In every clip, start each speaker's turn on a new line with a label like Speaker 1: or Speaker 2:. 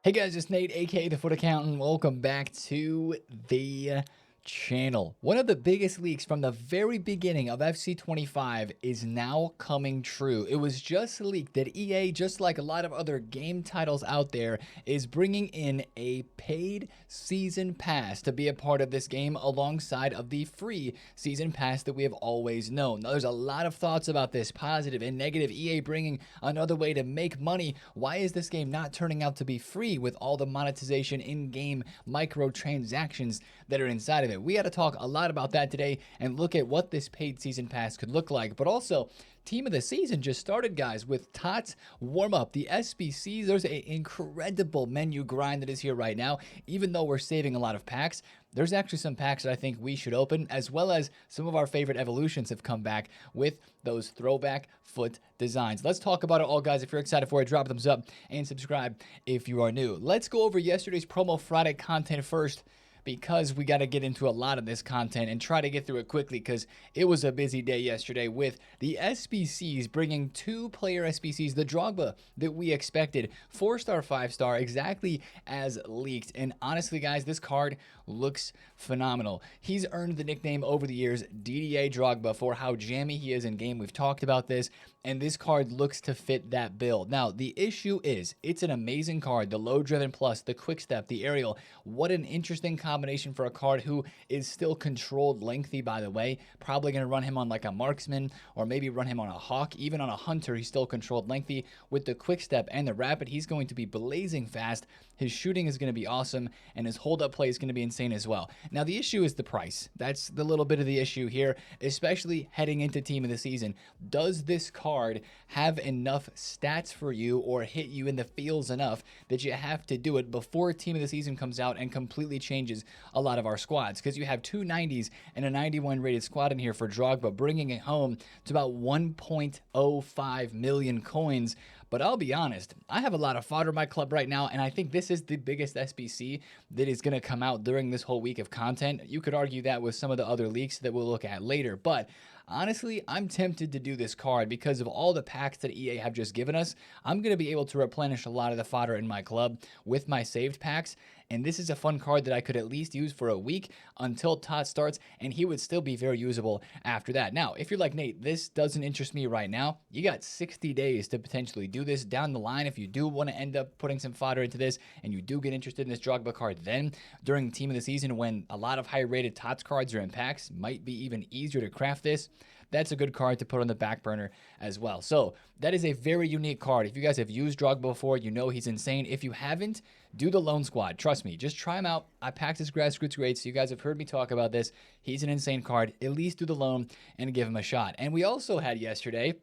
Speaker 1: Hey guys, it's Nate, aka TheFutAccountant. Welcome back to the channel. One of the biggest leaks from the very beginning of FC25 is now coming true. It was just leaked that EA, just like a lot of other game titles out there, is bringing in a paid season pass to be a part of this game alongside of the free season pass that we have always known. Now, there's a lot of thoughts about this, positive and negative. EA bringing another way to make money. Why is this game not turning out to be free with all the monetization in-game microtransactions that are inside of it? We got to talk a lot about that today and look at what this paid season pass could look like, but also Team of the Season just started, guys, with TOTS warm-up. The SBCs, there's an incredible menu grind that is here right now. Even though we're saving a lot of packs, there's actually some packs that I think we should open, as well as some of our favorite evolutions have come back with those throwback foot designs. Let's talk about it all, guys. If you're excited for it, drop a thumbs up and subscribe if you are new. Let's go over yesterday's Promo Friday content first, because we got to get into a lot of this content and try to get through it quickly because it was a busy day yesterday with the SBCs bringing 2-player SBCs, the Drogba that we expected, 4-star, 5-star, exactly as leaked. And honestly, guys, this card looks phenomenal. He's earned the nickname over the years DDA Drogba for how jammy he is in game. We've talked about this, and this card looks to fit that build. Now, the issue is it's an amazing card, the low driven plus, the quick step, the aerial. What an interesting combination for a card who is still controlled lengthy, by the way. Probably going to run him on like a marksman or maybe run him on a hawk. Even on a hunter, he's still controlled lengthy. With the quick step and the rapid, he's going to be blazing fast. His shooting is going to be awesome, and his hold-up play is going to be insane as well. Now, the issue is the price. That's the little bit of the issue here, especially heading into Team of the Season. Does this card have enough stats for you or hit you in the feels enough that you have to do it before Team of the Season comes out and completely changes a lot of our squads? Because you have 2 90s and a 91 rated squad in here for Drogba, bringing it home to about 1.05 million coins. But I'll be honest, I have a lot of fodder in my club right now, and I think this is the biggest SBC that is going to come out during this whole week of content. You could argue that with some of the other leaks that we'll look at later, but honestly, I'm tempted to do this card because of all the packs that EA have just given us. I'm going to be able to replenish a lot of the fodder in my club with my saved packs, and this is a fun card that I could at least use for a week until TOTS starts, and he would still be very usable after that. Now, if you're like, Nate, this doesn't interest me right now, you got 60 days to potentially do this down the line. If you do want to end up putting some fodder into this and you do get interested in this Drogba card, then during Team of the Season when a lot of high-rated TOTS cards are in packs, might be even easier to craft this. That's a good card to put on the back burner as well. So that is a very unique card. If you guys have used Drogba before, you know he's insane. If you haven't, do the Lone Squad. Trust me, just try him out. I packed his grassroots grade, so you guys have heard me talk about this. He's an insane card. At least do the Lone and give him a shot. And we also had yesterday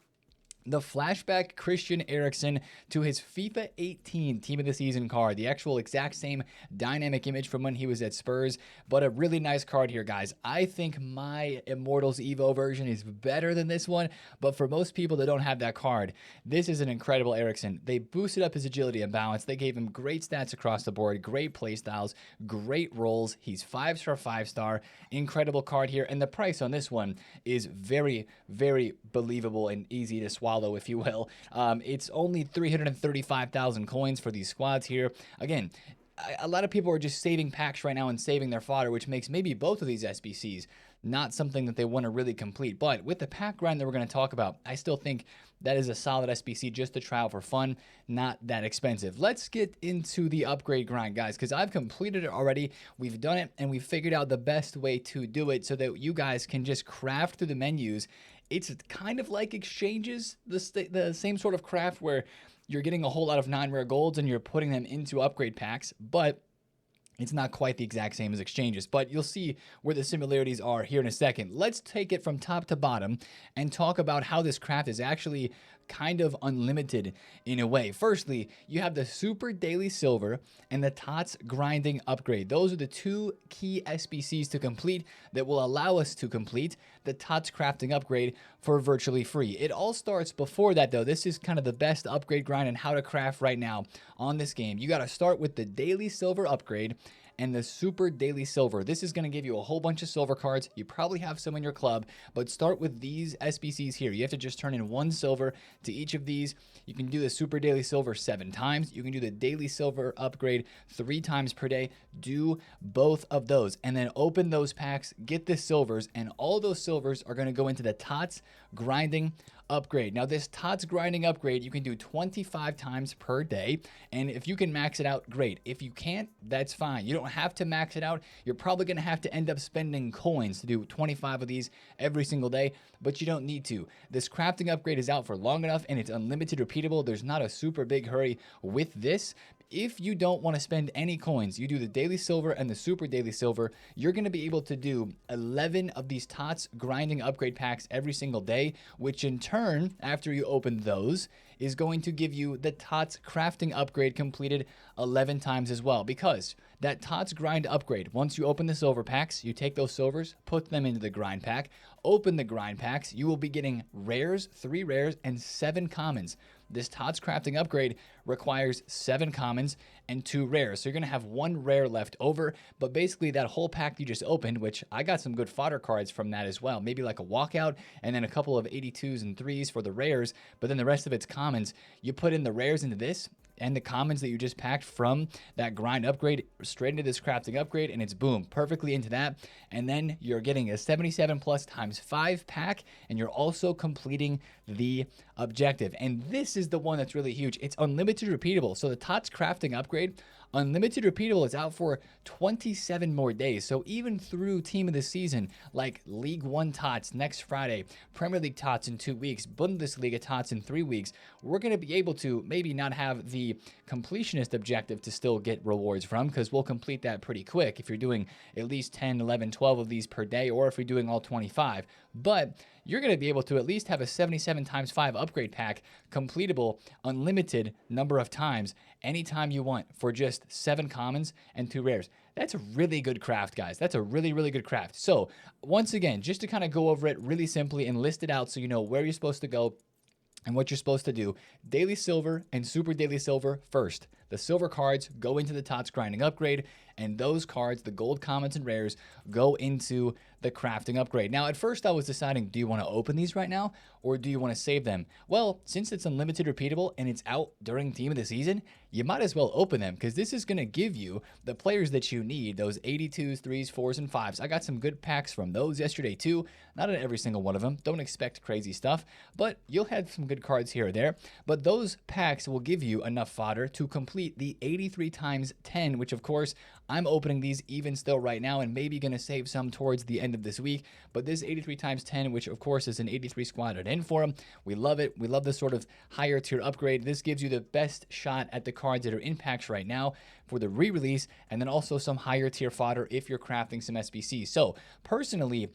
Speaker 1: the flashback Christian Eriksen to his FIFA 18 Team of the Season card. The actual exact same dynamic image from when he was at Spurs, but a really nice card here, guys. I think my Immortals Evo version is better than this one, but for most people that don't have that card, this is an incredible Eriksen. They boosted up his agility and balance. They gave him great stats across the board, great play styles, great rolls. He's 5-star, 5-star. Incredible card here, and the price on this one is very, very believable and easy to swallow, if you will. It's only 335,000 coins for these squads here. Again, a lot of people are just saving packs right now and saving their fodder, which makes maybe both of these SBCs not something that they want to really complete. But with the pack grind that we're going to talk about, I still think that is a solid SBC just to try out for fun, not that expensive. Let's get into the upgrade grind, guys, because I've completed it already. We've done it, and we've figured out the best way to do it so that you guys can just craft through the menus. It's kind of like exchanges, the same sort of craft where you're getting a whole lot of 9-rare golds and you're putting them into upgrade packs, but it's not quite the exact same as exchanges, but you'll see where the similarities are here in a second. Let's take it from top to bottom and talk about how this craft is actually kind of unlimited in a way. Firstly, you have the Super Daily Silver and the TOTS Grinding Upgrade. Those are the 2 key SBCs to complete that will allow us to complete the TOTS Crafting Upgrade for virtually free. It all starts before that, though. This is kind of the best upgrade grind and how to craft right now on this game. You got to start with the Daily Silver Upgrade, and the Super Daily Silver. This is going to give you a whole bunch of silver cards. You probably have some in your club, but start with these SBCs here. You have to just turn in 1 silver to each of these. You can do the Super Daily Silver 7 times. You can do the Daily Silver upgrade 3 times per day. Do both of those and then open those packs, get the silvers, and all those silvers are going to go into the TOTS grinding upgrade. Now this TOTS grinding upgrade, you can do 25 times per day, and if you can max it out, great. If you can't, that's fine. You don't have to max it out. You're probably going to have to end up spending coins to do 25 of these every single day, but you don't need to. This crafting upgrade is out for long enough, and it's unlimited repeatable. There's not a super big hurry with this. If you don't want to spend any coins, you do the Daily Silver and the Super Daily Silver, you're going to be able to do 11 of these TOTS grinding upgrade packs every single day, which in turn, after you open those, is going to give you the TOTS crafting upgrade completed 11 times as well. Because that TOTS grind upgrade, once you open the silver packs, you take those silvers, put them into the grind pack, open the grind packs, you will be getting rares, 3 rares, and 7 commons. This TOTS crafting upgrade requires 7 commons and 2 rares. So you're going to have 1 rare left over, but basically that whole pack you just opened, which I got some good fodder cards from that as well. Maybe like a walkout and then a couple of 82s and 3s for the rares, but then the rest of it's commons. You put in the rares into this and the commons that you just packed from that grind upgrade straight into this crafting upgrade, and it's boom, perfectly into that. And then you're getting a 77 plus times 5 pack, and you're also completing the objective. And this is the one that's really huge. It's unlimited repeatable. So the TOTS crafting upgrade, unlimited repeatable, is out for 27 more days. So even through team of the season, like League One TOTS next Friday, Premier League TOTS in 2 weeks, Bundesliga TOTS in 3 weeks, we're going to be able to maybe not have the completionist objective to still get rewards from, because we'll complete that pretty quick if you're doing at least 10, 11, 12 of these per day, or if you're doing all 25. But you're going to be able to at least have a 77 times 5 upgrade pack completable unlimited number of times anytime you want for just 7 commons and 2 rares. That's a really good craft, guys. That's a really, really good craft. So once again, just to kind of go over it really simply and list it out so you know where you're supposed to go and what you're supposed to do. Daily Silver and Super Daily Silver first. The silver cards go into the TOTS grinding upgrade, and those cards, the gold, commons, and rares, go into the crafting upgrade. Now, at first I was deciding, do you want to open these right now, or do you want to save them? Well, since it's unlimited repeatable and it's out during team of the season, you might as well open them, because this is going to give you the players that you need, those 82s, 3s, 4s, and 5s. I got some good packs from those yesterday too. Not in every single one of them. Don't expect crazy stuff, but you'll have some good cards here or there. But those packs will give you enough fodder to complete the 83 times 10, which of course I'm opening these even still right now and maybe going to save some towards the end of this week. But this 83 times 10, which of course is an 83 squatted in for them. We love it. We love this sort of higher tier upgrade. This gives you the best shot at the cards that are in packs right now for the re-release, and then also some higher tier fodder if you're crafting some SBCs. So personally,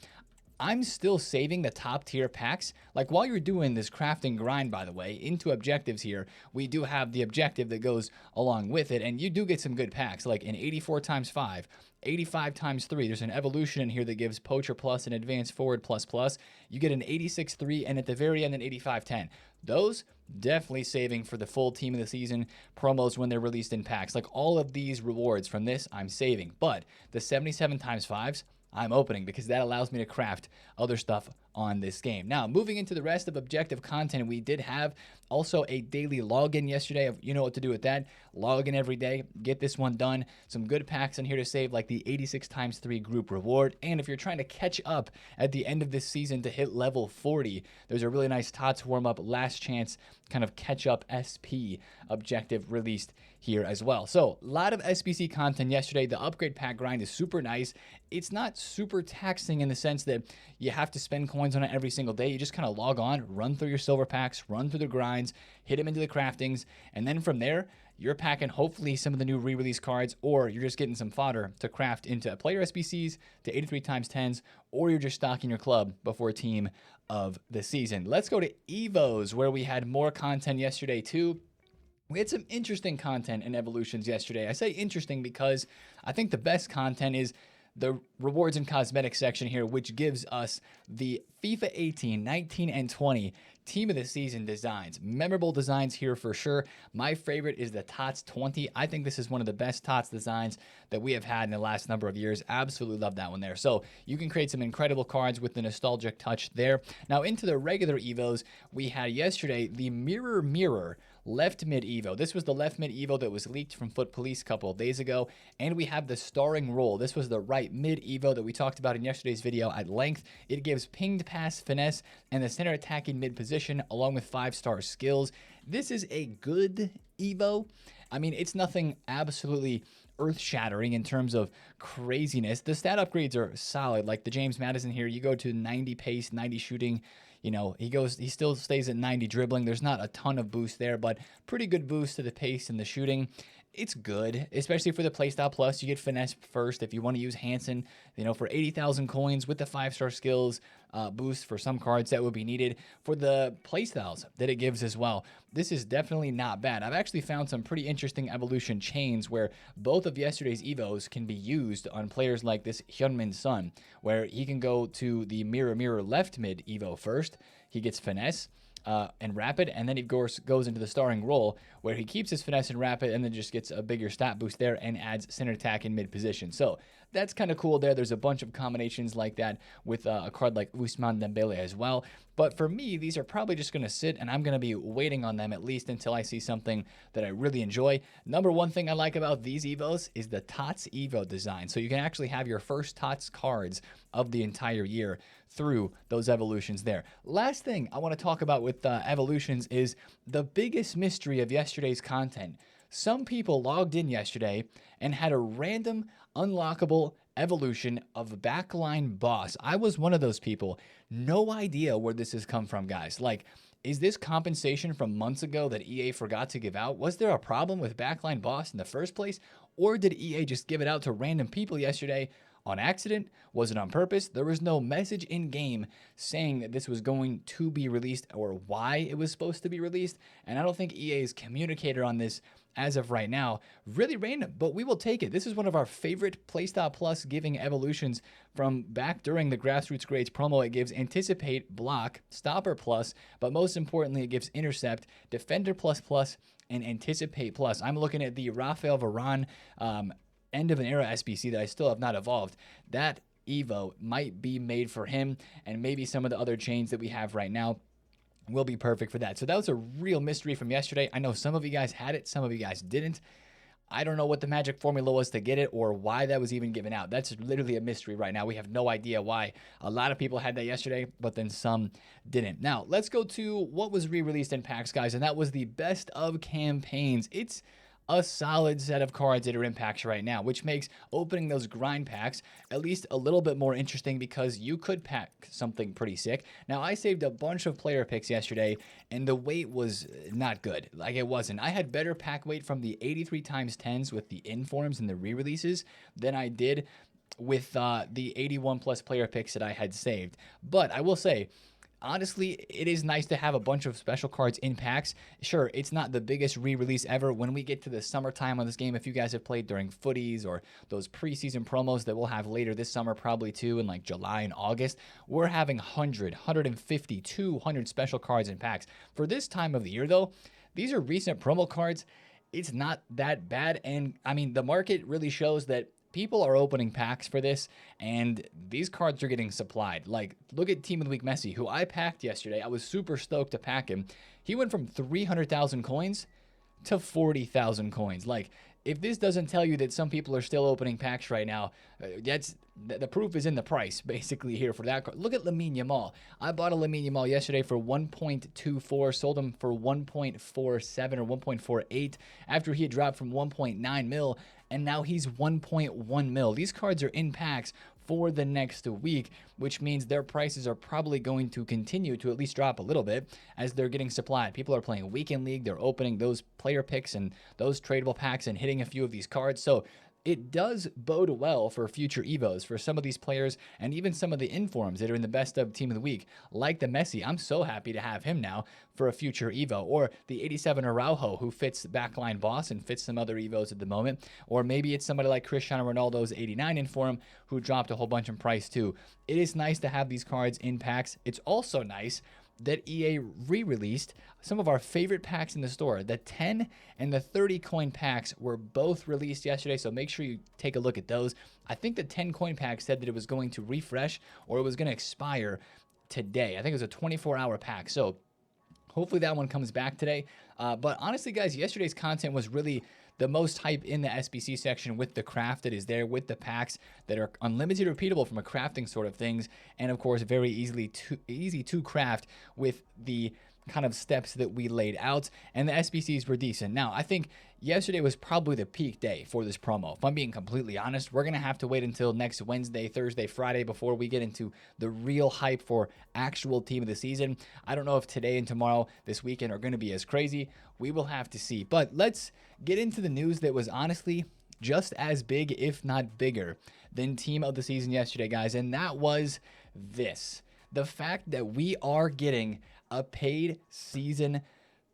Speaker 1: I'm still saving the top tier packs. Like while you're doing this crafting grind, by the way, into objectives here, we do have the objective that goes along with it, and you do get some good packs, like an 84 times 5, 85 times 3. There's an evolution in here that gives Poacher Plus and Advanced Forward Plus Plus. You get an 86 3, and at the very end, an 85 10. Those definitely saving for the full team of the season promos when they're released in packs. Like all of these rewards from this, I'm saving. But the 77 times 5s, I'm opening, because that allows me to craft other stuff on this game. Now, moving into the rest of objective content, we did have also a daily login yesterday. You know what to do with that. Log in every day. Get this one done. Some good packs in here to save, like the 86 times 3 group reward. And if you're trying to catch up at the end of this season to hit level 40, there's a really nice TOTS warm-up last chance kind of catch-up SP objective released here as well. So a lot of SBC content yesterday. The upgrade pack grind is super nice. It's not super taxing in the sense that you have to spend coins on it every single day. You just kind of log on, run through your silver packs, run through the grinds, hit them into the craftings, and then from there, you're packing hopefully some of the new re-release cards, or you're just getting some fodder to craft into player SBCs to 83 times 10s, or you're just stocking your club before team of the season. Let's go to Evos, where we had more content yesterday too. We had some interesting content and evolutions yesterday. I say interesting because I think the best content is the rewards and cosmetics section here, which gives us the FIFA 18, 19, and 20 Team of the Season designs. Memorable designs here for sure. My favorite is the TOTS 20. I think this is one of the best TOTS designs that we have had in the last number of years. Absolutely love that one there. So you can create some incredible cards with the nostalgic touch there. Now into the regular Evos, we had yesterday the Mirror left mid Evo. This was the left mid Evo that was leaked from Foot Police a couple of days ago. And we have the starring role. This was the right mid Evo that we talked about in yesterday's video at length. It gives pinged pass, finesse, and the center attacking mid position along with 5-star skills. This is a good Evo. I mean, it's nothing absolutely earth-shattering in terms of craziness. The stat upgrades are solid. Like the James Madison here, you go to 90 pace, 90 shooting. You know, he still stays at 90 dribbling. There's not a ton of boost there, but pretty good boost to the pace and the shooting. It's good, especially for the Playstyle Plus. You get finesse first if you want to use Hansen, you know, for 80,000 coins with the 5-star skills boost for some cards that would be needed for the playstyles that it gives as well. This is definitely not bad. I've actually found some pretty interesting evolution chains where both of yesterday's Evos can be used on players like this Hyunmin Sun, where he can go to the Mirror left mid Evo first. He gets finesse and rapid, and then he goes into the starring role where he keeps his finesse and rapid and then just gets a bigger stat boost there and adds center attack in mid position. So that's kind of cool there. There's a bunch of combinations like that with a card like Ousmane Dembele as well. But for me, these are probably just going to sit, and I'm going to be waiting on them at least until I see something that I really enjoy. Number one thing I like about these Evos is the TOTS Evo design. So you can actually have your first TOTS cards of the entire year through those evolutions there. Last thing I want to talk about with evolutions is the biggest mystery of yesterday's content. Some people logged in yesterday and had a random unlockable evolution of Backline Boss. I was one of those people. No idea where this has come from, guys. Like, is this compensation from months ago that EA forgot to give out? Was there a problem with Backline Boss in the first place? Or did EA just give it out to random people yesterday on accident? Was it on purpose? There was no message in game saying that this was going to be released or why it was supposed to be released. And I don't think EA's communicator on this as of right now. Really random, but we will take it. This is one of our favorite Playstyle Plus giving evolutions from back during the Grassroots Grades promo. It gives Anticipate, Block, Stopper Plus, but most importantly, it gives Intercept, Defender Plus Plus, and Anticipate Plus. I'm looking at the Rafael Varane end of an era SBC that I still have not evolved. That Evo might be made for him, and maybe some of the other chains that we have right now will be perfect for that. So that was a real mystery from yesterday. I know some of you guys had it, some of you guys didn't. I don't know what the magic formula was to get it or why that was even given out. That's literally a mystery right now. We have no idea why. A lot of people had that yesterday, but then some didn't. Now, let's go to what was re-released in packs, guys, and that was the best of campaigns. It's a solid set of cards that are in packs right now, which makes opening those grind packs at least a little bit more interesting because you could pack something pretty sick. Now, I saved a bunch of player picks yesterday, and the weight was not good. Like, it wasn't. I had better pack weight from the 83 times 10s with the informs and the re-releases than I did with the 81 plus player picks that I had saved. But I will say, honestly, it is nice to have a bunch of special cards in packs. Sure, it's not the biggest re-release ever. When we get to the summertime on this game, if you guys have played during footies or those preseason promos that we'll have later this summer probably too in like July and August, we're having 100, 150, 200 special cards in packs. For this time of the year though, these are recent promo cards. It's not that bad, and I mean, the market really shows that people are opening packs for this, and these cards are getting supplied. Like, look at Team of the Week Messi, who I packed yesterday. I was super stoked to pack him. He went from 300,000 coins to 40,000 coins. Like, if this doesn't tell you that some people are still opening packs right now, the proof is in the price, basically, here for that card. Look at Lamine Yamal. I bought a Lamine Yamal yesterday for 1.24, sold him for 1.47 or 1.48 after he had dropped from 1.9 mil, and now he's 1.1 mil. These cards are in packs for the next week, which means their prices are probably going to continue to at least drop a little bit as they're getting supplied. People are playing Weekend League. They're opening those player picks and those tradable packs and hitting a few of these cards. So it does bode well for future Evos for some of these players and even some of the informs that are in the best of team of the week, like the Messi. I'm so happy to have him now for a future Evo, or the 87 Araujo, who fits backline boss and fits some other Evos at the moment, or maybe it's somebody like Cristiano Ronaldo's 89 inform who dropped a whole bunch in price too. It is nice to have these cards in packs. It's also nice that EA re-released some of our favorite packs in the store. The 10 and the 30 coin packs were both released yesterday, so make sure you take a look at those. I think the 10 coin pack said that it was going to refresh or it was going to expire today. I think it was a 24-hour pack, so hopefully that one comes back today. But honestly, guys, yesterday's content was really the most hype in the SBC section, with the craft that is there, with the packs that are unlimited repeatable from a crafting sort of things, and of course very easy to craft with the kind of steps that we laid out, and the SBCs were decent. Now, I think yesterday was probably the peak day for this promo. If I'm being completely honest, we're going to have to wait until next Wednesday, Thursday, Friday before we get into the real hype for actual team of the season. I don't know if today and tomorrow, this weekend, are going to be as crazy. We will have to see. But let's get into the news that was honestly just as big, if not bigger, than team of the season yesterday, guys, and that was this. The fact that we are getting a paid season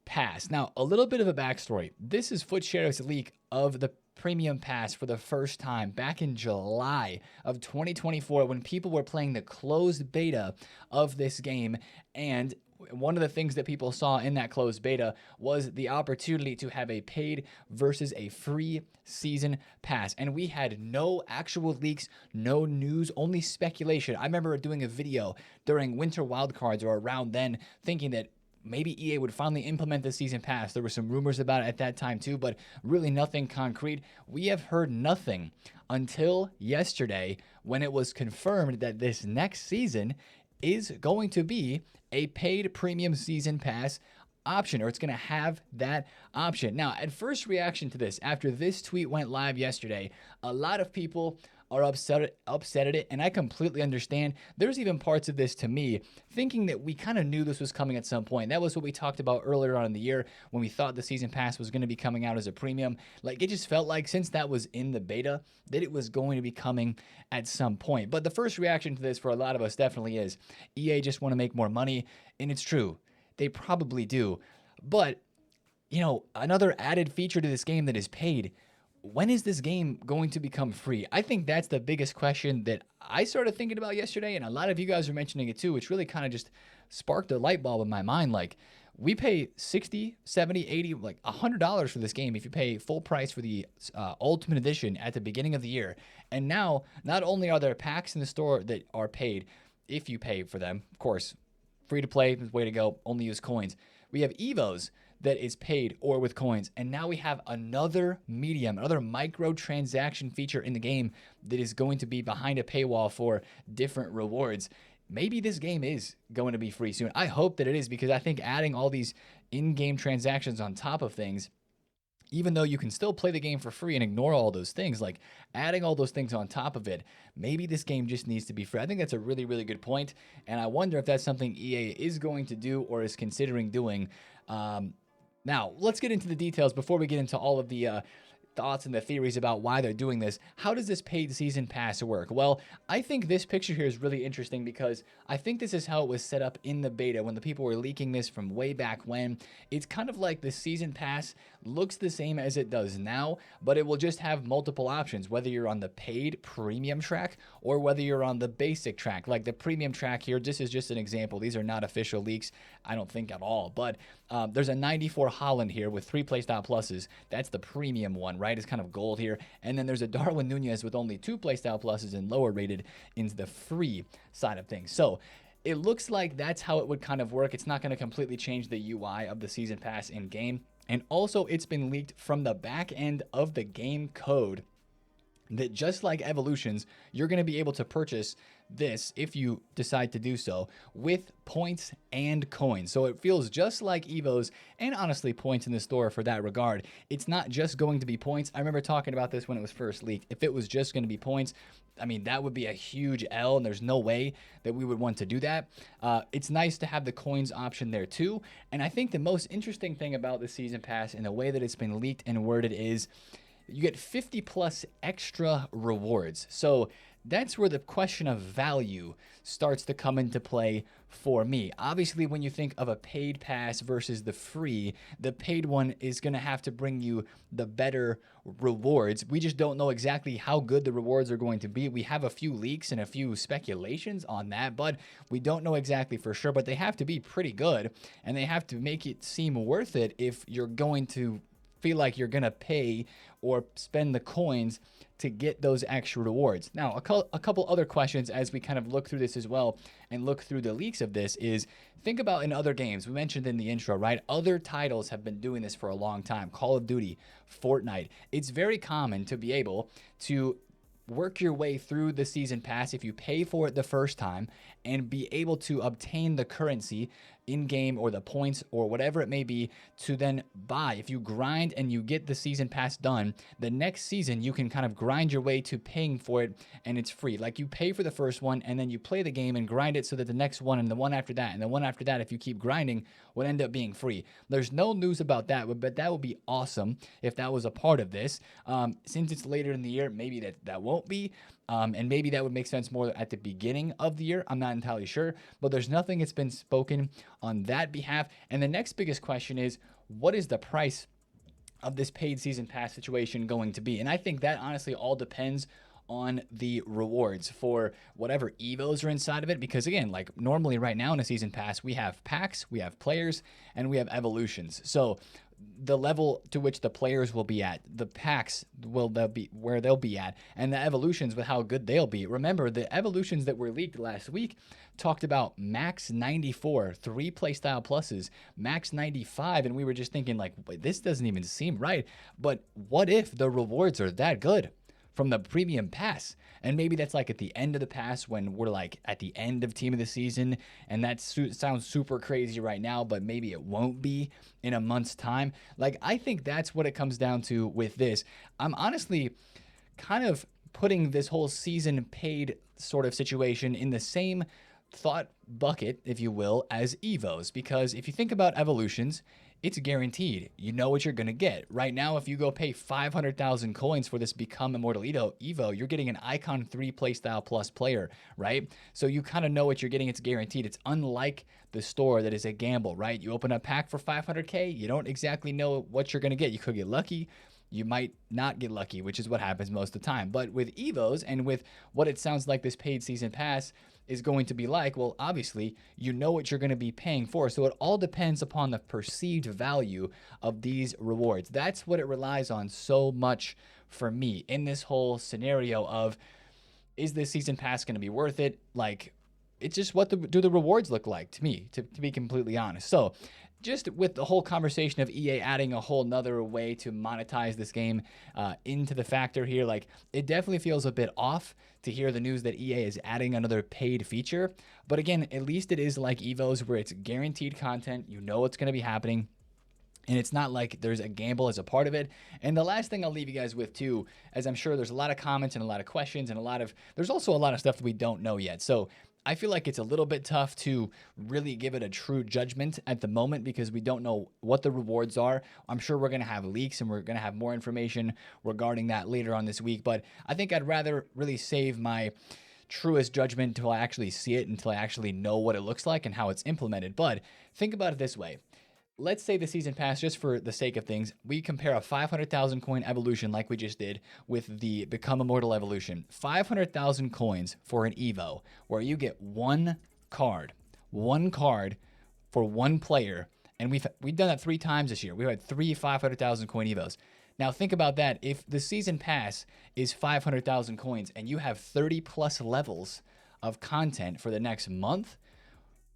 Speaker 1: pass. Now, a little bit of a backstory. This is FutSheriff's leak of the premium pass for the first time back in July of 2024 when people were playing the closed beta of this game, and one of the things that people saw in that closed beta was the opportunity to have a paid versus a free season pass. And we had no actual leaks, no news, only speculation. I remember doing a video during Winter Wildcards or around then thinking that maybe EA would finally implement the season pass. There were some rumors about it at that time too, but really nothing concrete. We have heard nothing until yesterday when it was confirmed that this next season is going to be a paid premium season pass option, or it's going to have that option. Now, at first reaction to this, after this tweet went live yesterday, a lot of people are upset at it, and I completely understand. There's even parts of this, to me, thinking that we kind of knew this was coming at some point. That was what we talked about earlier on in the year when we thought the season pass was going to be coming out as a premium. Like, it just felt like, since that was in the beta, that it was going to be coming at some point. But the first reaction to this for a lot of us definitely is EA just want to make more money, and it's true. They probably do. But, you know, another added feature to this game that is paid, when is this game going to become free? I think that's the biggest question that I started thinking about yesterday, and a lot of you guys are mentioning it too, which really kind of just sparked a light bulb in my mind. Like, we pay 60, 70, 80, like $100 for this game if you pay full price for the Ultimate Edition at the beginning of the year. And now, not only are there packs in the store that are paid if you pay for them, of course, free to play, way to go, only use coins. We have Evos that is paid or with coins. And now we have another medium, another microtransaction feature in the game that is going to be behind a paywall for different rewards. Maybe this game is going to be free soon. I hope that it is, because I think adding all these in-game transactions on top of things, even though you can still play the game for free and ignore all those things, like adding all those things on top of it, maybe this game just needs to be free. I think that's a really, really good point, and I wonder if that's something EA is going to do or is considering doing. Now, let's get into the details before we get into all of the thoughts and the theories about why they're doing this. How does this paid season pass work? Well, I think this picture here is really interesting because I think this is how it was set up in the beta when the people were leaking this from way back when. It's kind of like the season pass looks the same as it does now, but it will just have multiple options, whether you're on the paid premium track or whether you're on the basic track. Like the premium track here, this is just an example. These are not official leaks, I don't think at all, but there's a 94 Holland here with 3 playstyle pluses. That's the premium one, right? It's kind of gold here. And then there's a Darwin Nunez with only 2 playstyle pluses and lower rated in the free side of things. So it looks like that's how it would kind of work. It's not going to completely change the UI of the season pass in game. And also, it's been leaked from the back end of the game code that just like Evolutions, you're going to be able to purchase this, if you decide to do so, with points and coins. So it feels just like Evos and honestly points in the store for that regard. It's not just going to be points. I remember talking about this when it was first leaked. If it was just going to be points, I mean, that would be a huge L, and there's no way that we would want to do that. It's nice to have the coins option there too. And I think the most interesting thing about the season pass and the way that it's been leaked and worded is you get 50 plus extra rewards. So that's where the question of value starts to come into play for me. Obviously, when you think of a paid pass versus the paid one is going to have to bring you the better rewards. We just don't know exactly how good the rewards are going to be. We have a few leaks and a few speculations on that, but we don't know exactly for sure. But they have to be pretty good, and they have to make it seem worth it if you're going to feel like you're going to pay or spend the coins to get those extra rewards. Now, a couple other questions as we kind of look through this as well and look through the leaks of this is, think about in other games. We mentioned in the intro, right? Other titles have been doing this for a long time. Call of Duty, Fortnite. It's very common to be able to work your way through the season pass if you pay for it the first time and be able to obtain the currency in game or the points or whatever it may be to then buy. If you grind and you get the season pass done, the next season you can kind of grind your way to paying for it and it's free. Like you pay for the first one and then you play the game and grind it so that the next one and the one after that and the one after that, if you keep grinding, would end up being free. There's no news about that, but that would be awesome if that was a part of this. Since it's later in the year, maybe that won't be. And maybe that would make sense more at the beginning of the year. I'm not entirely sure, but there's nothing that's been spoken on that behalf. And the next biggest question is, what is the price of this paid season pass situation going to be? And I think that honestly all depends on the rewards for whatever evos are inside of it. Because again, like normally right now in a season pass, we have packs, we have players, and we have evolutions. So the level to which the players will be at, the packs will be where they'll be at, and the evolutions with how good they'll be. Remember, the evolutions that were leaked last week talked about max 94, 3 playstyle pluses, max 95, and we were just thinking like, this doesn't even seem right. But what if the rewards are that good from the premium pass? And maybe that's like at the end of the pass when we're like at the end of team of the season, and that sounds super crazy right now, but maybe it won't be in a month's time. Like, I think that's what it comes down to with this. I'm honestly kind of putting this whole season paid sort of situation in the same thought bucket, if you will, as Evos, because if you think about evolutions, it's guaranteed. You know what you're going to get. Right now, if you go pay 500,000 coins for this Become Immortal Evo, you're getting an Icon 3 playstyle plus player, right? So you kind of know what you're getting. It's guaranteed. It's unlike the store that is a gamble, right? You open a pack for 500K, you don't exactly know what you're going to get. You could get lucky. You might not get lucky, which is what happens most of the time. But with Evos and with what it sounds like this paid season pass is going to be like, well, obviously, you know what you're going to be paying for. So it all depends upon the perceived value of these rewards. That's what it relies on so much for me in this whole scenario of, is this season pass going to be worth it? Like, it's just what do the rewards look like to me, to be completely honest. So just with the whole conversation of EA adding a whole nother way to monetize this game into the factor here, like, it definitely feels a bit off to hear the news that EA is adding another paid feature. But again, at least it is like Evos where it's guaranteed content. You know what's going to be happening. And it's not like there's a gamble as a part of it. And the last thing I'll leave you guys with too, as I'm sure there's a lot of comments and a lot of questions and there's also a lot of stuff that we don't know yet. So I feel like it's a little bit tough to really give it a true judgment at the moment because we don't know what the rewards are. I'm sure we're going to have leaks and we're going to have more information regarding that later on this week. But I think I'd rather really save my truest judgment until I actually see it, until I actually know what it looks like and how it's implemented. But think about it this way. Let's say the season pass, just for the sake of things, we compare a 500,000 coin evolution like we just did with the Become Immortal evolution. 500,000 coins for an Evo, where you get one card for one player. And we've done that 3 times this year. We've had 3 500,000 coin Evos. Now think about that. If the season pass is 500,000 coins and you have 30 plus levels of content for the next month,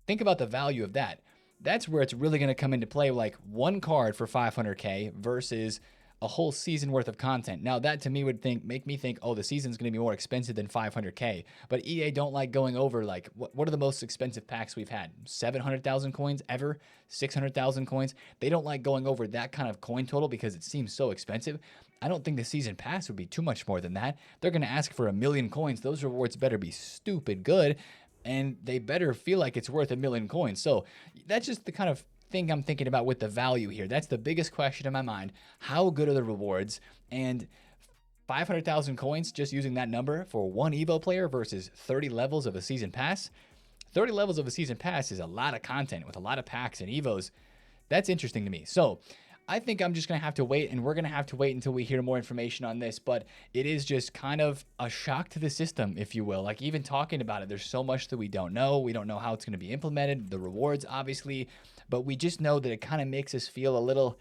Speaker 1: think about the value of that. That's where it's really going to come into play, like one card for 500K versus a whole season worth of content. Now that to me would make me think, oh, the season's going to be more expensive than 500K. But EA don't like going over, like, what are the most expensive packs we've had? 700,000 coins ever? 600,000 coins? They don't like going over that kind of coin total because it seems so expensive. I don't think the season pass would be too much more than that. They're going to ask for 1 million coins. Those rewards better be stupid good, and they better feel like it's worth 1 million coins. So that's just the kind of thing I'm thinking about with the value here. That's the biggest question in my mind. How good are the rewards? And 500,000 coins just using that number for one Evo player versus 30 levels of a season pass. 30 levels of a season pass is a lot of content with a lot of packs and Evos. That's interesting to me. So I think I'm just going to have to wait, and we're going to have to wait until we hear more information on this. But it is just kind of a shock to the system, if you will. Like, even talking about it, there's so much that we don't know. We don't know how it's going to be implemented, the rewards, obviously. But we just know that it kind of makes us feel a little,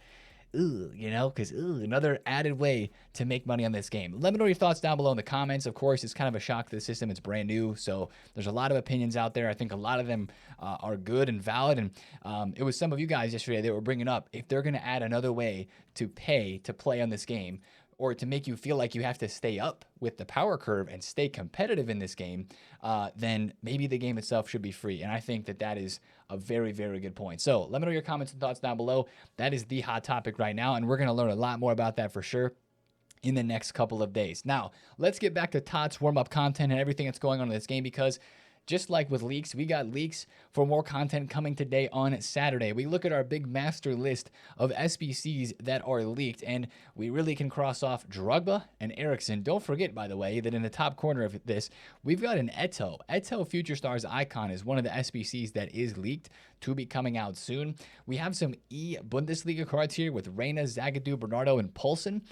Speaker 1: you know, because another added way to make money on this game. Let me know your thoughts down below in the comments. Of course, it's kind of a shock to the system. It's brand new, so there's a lot of opinions out there. I think a lot of them are good and valid, and it was some of you guys yesterday that were bringing up, if they're going to add another way to pay to play on this game, or to make you feel like you have to stay up with the power curve and stay competitive in this game, then maybe the game itself should be free. And I think that that is a very, very good point. So let me know your comments and thoughts down below. That is the hot topic right now, and we're going to learn a lot more about that for sure in the next couple of days. Now, let's get back to TOTS warm-up content and everything that's going on in this game, because just like with leaks, we got leaks for more content coming today on Saturday. We look at our big master list of SBCs that are leaked, and we really can cross off Drogba and Ericsson. Don't forget, by the way, that in the top corner of this, we've got an Eto. Eto Future Stars icon is one of the SBCs that is leaked to be coming out soon. We have some E-Bundesliga cards here with Reina, Zagadou, Bernardo, and Poulsen.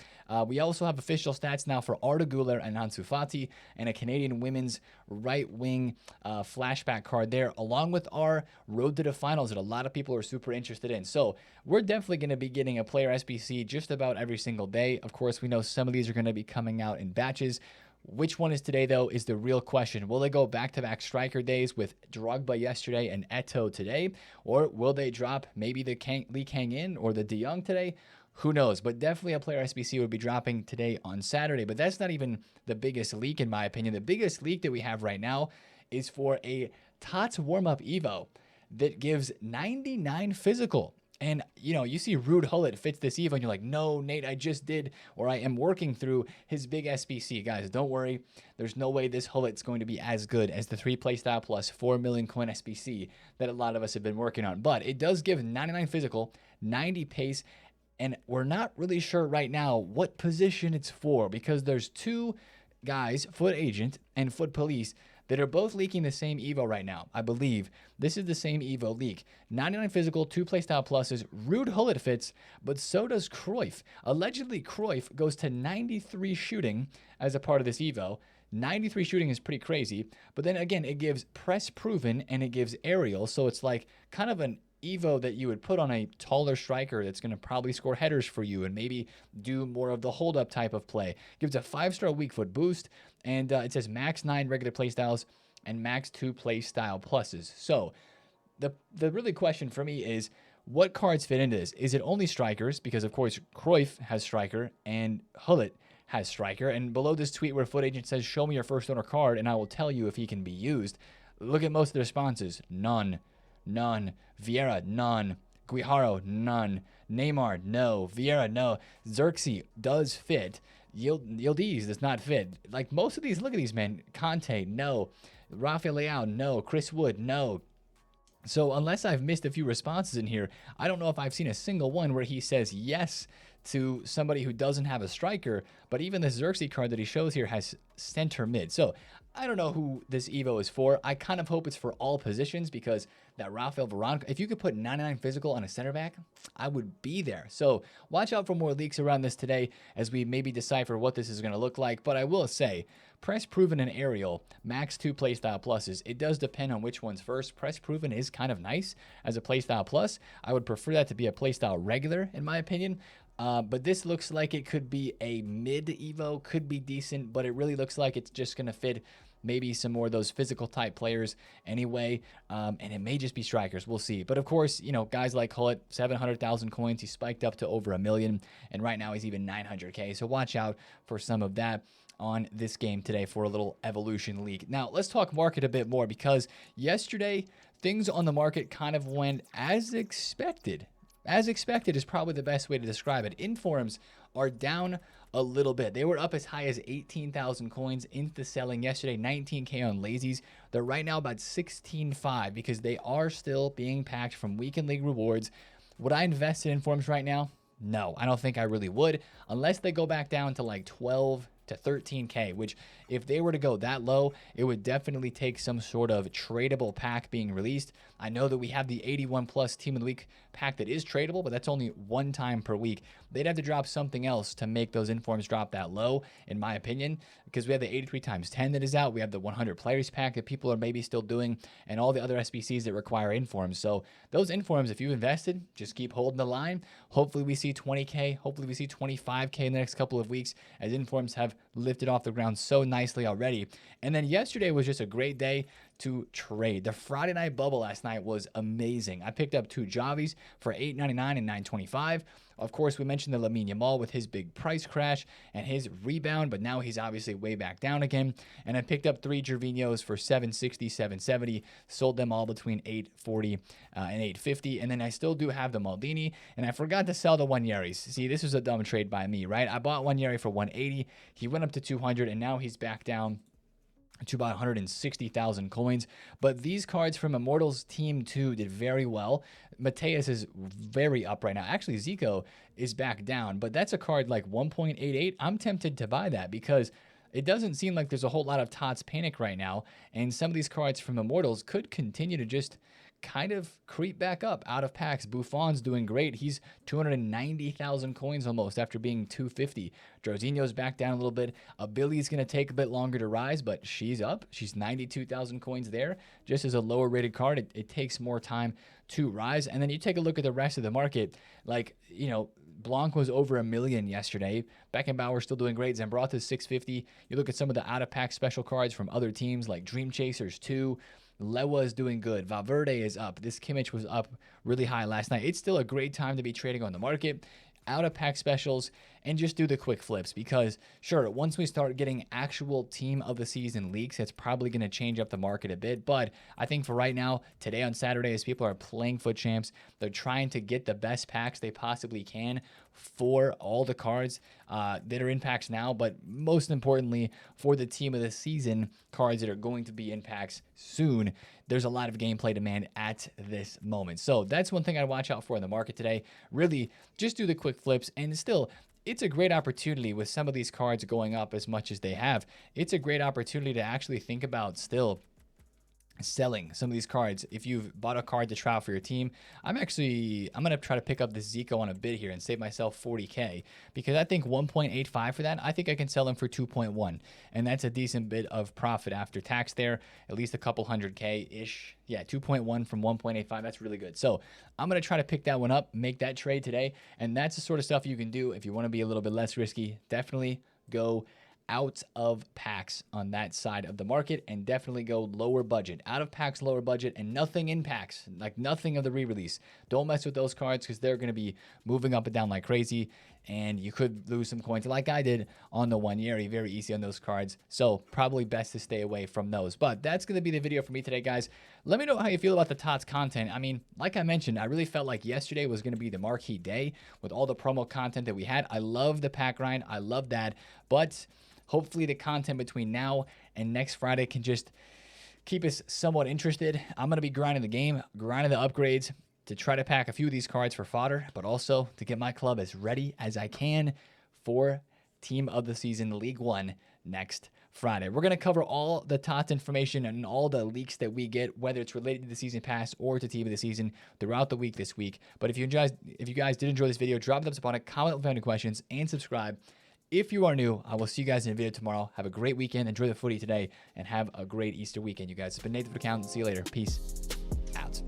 Speaker 1: We also have official stats now for Arda Güler and Ansu Fati, and a Canadian women's right-wing flashback card there, along with our road to the finals that a lot of people are super interested in. So we're definitely going to be getting a player SBC just about every single day. Of course, we know some of these are going to be coming out in batches. Which one is today, though, is the real question. Will they go back-to-back striker days with Drogba yesterday and Eto today? Or will they drop maybe the Lee Kang-in or the De Jong today? Who knows? But definitely a player SBC would be dropping today on Saturday. But that's not even the biggest leak, in my opinion. The biggest leak that we have right now is for a TOTS warm-up Evo that gives 99 physical. And, you know, you see Ruud Gullit fits this Evo, and you're like, no, Nate, I just did, or I am working through his big SBC. Guys, don't worry. There's no way this Gullit's going to be as good as the 3 playstyle plus 4 million coin SBC that a lot of us have been working on. But it does give 99 physical, 90 pace, and we're not really sure right now what position it's for, because there's two guys, Foot Agent and Foot Police, that are both leaking the same Evo right now. I believe this is the same Evo leak. 99 physical, 2 playstyle pluses. Ruud Gullit fits, but so does Cruyff. Allegedly, Cruyff goes to 93 shooting as a part of this Evo. 93 shooting is pretty crazy, but then again, it gives press proven and it gives aerial, so it's like kind of an Evo that you would put on a taller striker that's going to probably score headers for you and maybe do more of the hold-up type of play. Gives a 5-star weak foot boost, and it says max 9 regular playstyles and max 2 playstyle pluses. So the really question for me is, what cards fit into this? Is it only strikers? Because, of course, Cruyff has striker and Gullit has striker. And below this tweet where Foot Agent says, show me your first owner card and I will tell you if he can be used, look at most of the responses. None. None. Vieira, none. Guijarro, none. Neymar, no. Vieira, no. Xerxes does fit. Yildiz does not fit. Like, most of these, look at these, man. Conte, no. Rafael Leao, no. Chris Wood, no. So unless I've missed a few responses in here, I don't know if I've seen a single one where he says yes to somebody who doesn't have a striker, but even the Xerxes card that he shows here has center mid. So I don't know who this Evo is for. I kind of hope it's for all positions, because that Rafael Varane, if you could put 99 physical on a center back, I would be there. So watch out for more leaks around this today as we maybe decipher what this is going to look like. But I will say, press proven and aerial, max 2 playstyle pluses. It does depend on which one's first. Press proven is kind of nice as a playstyle plus. I would prefer that to be a playstyle regular, in my opinion. But this looks like it could be a mid Evo, could be decent, but it really looks like it's just going to fit maybe some more of those physical type players anyway, and it may just be strikers. We'll see. But of course, you know, guys like Gullit, 700,000 coins. He spiked up to over 1 million, and right now he's even 900K. So watch out for some of that on this game today for a little evolution leak. Now, let's talk market a bit more, because yesterday things on the market kind of went as expected. As expected is probably the best way to describe it. Informs are down a little bit. They were up as high as 18,000 coins into selling yesterday, 19K on lazies. They're right now about 16.5 because they are still being packed from weekend league rewards. Would I invest in Informs right now? No, I don't think I really would, unless they go back down to like 12, to 13K, which if they were to go that low, it would definitely take some sort of tradable pack being released. I know that we have the 81 plus team of the week pack that is tradable, but that's only one time per week. They'd have to drop something else to make those informs drop that low, in my opinion, because we have the 83 times 10 that is out. We have the 100 players pack that people are maybe still doing, and all the other SBCs that require informs. So those informs, if you invested, just keep holding the line. Hopefully we see 20K. Hopefully we see 25K in the next couple of weeks, as informs have lifted off the ground so nicely already. And then yesterday was just a great day to trade. The Friday night bubble last night was amazing. I picked up 2 Javis for $8.99 and $9.25. Of course, we mentioned the Lamine Yamal with his big price crash and his rebound, but now he's obviously way back down again. And I picked up 3 Gervinhos for $7.60, $7.70. Sold them all between $8.40 and $8.50. And then I still do have the Maldini, and I forgot to sell the Wanyeris. See, this was a dumb trade by me, right? I bought Wanyeri for $180. He went up to $200, and now he's back down to about 160,000 coins. But these cards from Immortals Team 2 did very well. Mateus is very up right now. Actually, Zico is back down, but that's a card like 1.88. I'm tempted to buy that because it doesn't seem like there's a whole lot of TOTS panic right now, and some of these cards from Immortals could continue to just kind of creep back up out of packs. Buffon's doing great. He's 290,000 coins almost after being 250. Jorginho's back down a little bit. Billy's going to take a bit longer to rise, but she's up. She's 92,000 coins there. Just as a lower rated card, it takes more time to rise. And then you take a look at the rest of the market. Like, you know, Blanc was over 1 million yesterday. Beckenbauer still doing great. Zambrotta's 650. You look at some of the out-of-pack special cards from other teams like Dream Chasers 2. Lewa is doing good. Valverde is up. This Kimmich was up really high last night. It's still a great time to be trading on the market. Out of pack specials, and just do the quick flips, because sure, once we start getting actual team of the season leaks, it's probably going to change up the market a bit. But I think for right now, today on Saturday, as people are playing Foot Champs, they're trying to get the best packs they possibly can for all the cards that are in packs now, but most importantly for the team of the season cards that are going to be in packs soon. There's a lot of gameplay demand at this moment. So that's one thing I'd watch out for in the market today. Really, just do the quick flips, and still, it's a great opportunity with some of these cards going up as much as they have. It's a great opportunity to actually think about still selling some of these cards. If you've bought a card to try out for your team, I'm going to try to pick up this Zico on a bid here and save myself 40K, because I think 1.85 for that, I think I can sell him for 2.1, and that's a decent bit of profit after tax there, at least a couple 100K-ish. Yeah, 2.1 from 1.85, that's really good. So I'm going to try to pick that one up, make that trade today, and that's the sort of stuff you can do if you want to be a little bit less risky. Definitely go out of packs on that side of the market, and definitely go lower budget. Out of packs, lower budget, and nothing in packs, like nothing of the re-release. Don't mess with those cards, because they're going to be moving up and down like crazy, and you could lose some coins like I did on the Wanyeri. Very easy on those cards, so probably best to stay away from those. But that's going to be the video for me today, guys. Let me know how you feel about the TOTS content. I mean, like I mentioned, I really felt like yesterday was going to be the marquee day with all the promo content that we had. I love the pack grind. I love that, but hopefully the content between now and next Friday can just keep us somewhat interested. I'm going to be grinding the game, grinding the upgrades to try to pack a few of these cards for fodder, but also to get my club as ready as I can for Team of the Season League 1 next Friday. We're going to cover all the TOTS information and all the leaks that we get, whether it's related to the season pass or to Team of the Season, throughout the week this week. But if you guys did enjoy this video, drop a thumbs up on it, comment if you have any questions, and subscribe. If you are new, I will see you guys in a video tomorrow. Have a great weekend. Enjoy the footy today, and have a great Easter weekend, you guys. It's been TheFutAccountant. See you later. Peace out.